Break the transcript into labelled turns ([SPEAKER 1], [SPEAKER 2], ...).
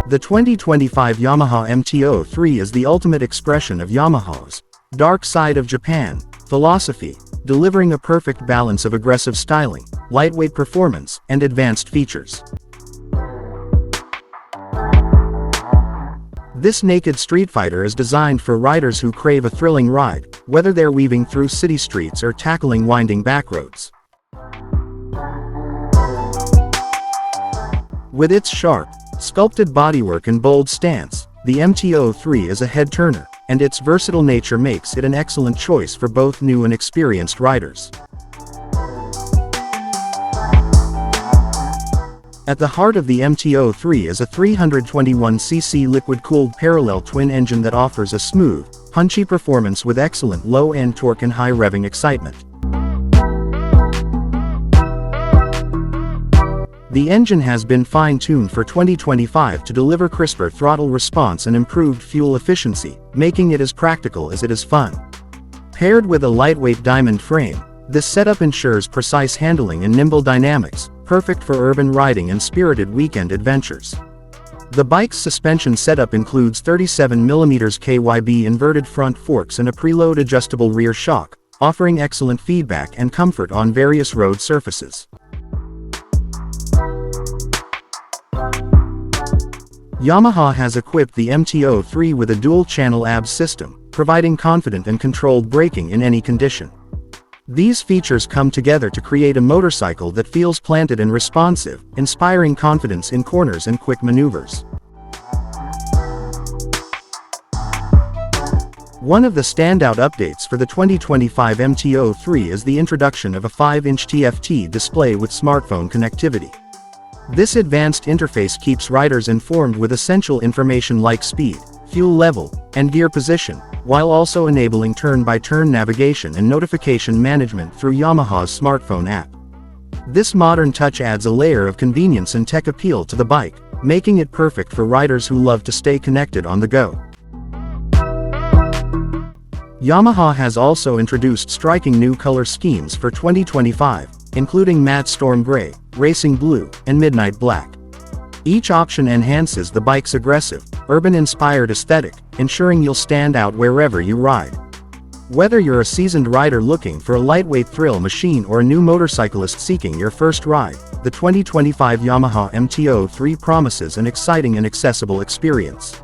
[SPEAKER 1] The 2025 Yamaha MT-03 is the ultimate expression of Yamaha's dark side of Japan philosophy, delivering a perfect balance of aggressive styling, lightweight performance, and advanced features. This naked Streetfighter is designed for riders who crave a thrilling ride, whether they're weaving through city streets or tackling winding backroads. With its sharp, sculpted bodywork and bold stance, the MT-03 is a head-turner, and its versatile nature makes it an excellent choice for both new and experienced riders. At the heart of the MT-03 is a 321cc liquid-cooled parallel twin engine that offers a smooth, punchy performance with excellent low-end torque and high revving excitement. The engine has been fine-tuned for 2025 to deliver crisper throttle response and improved fuel efficiency, making it as practical as it is fun. Paired with a lightweight diamond frame, this setup ensures precise handling and nimble dynamics, perfect for urban riding and spirited weekend adventures. The bike's suspension setup includes 37mm KYB inverted front forks and a preload adjustable rear shock, offering excellent feedback and comfort on various road surfaces. Yamaha has equipped the MT-03 with a dual-channel ABS system, providing confident and controlled braking in any condition. These features come together to create a motorcycle that feels planted and responsive, inspiring confidence in corners and quick maneuvers. One of the standout updates for the 2025 MT-03 is the introduction of a 5-inch TFT display with smartphone connectivity. This advanced interface keeps riders informed with essential information like speed, fuel level, and gear position, while also enabling turn-by-turn navigation and notification management through Yamaha's smartphone app. This modern touch adds a layer of convenience and tech appeal to the bike, making it perfect for riders who love to stay connected on the go. Yamaha has also introduced striking new color schemes for 2025, including matte storm gray, racing blue, and midnight black. Each option enhances the bike's aggressive, urban-inspired aesthetic, ensuring you'll stand out wherever you ride. Whether you're a seasoned rider looking for a lightweight thrill machine or a new motorcyclist seeking your first ride, the 2025 Yamaha MT-03 promises an exciting and accessible experience.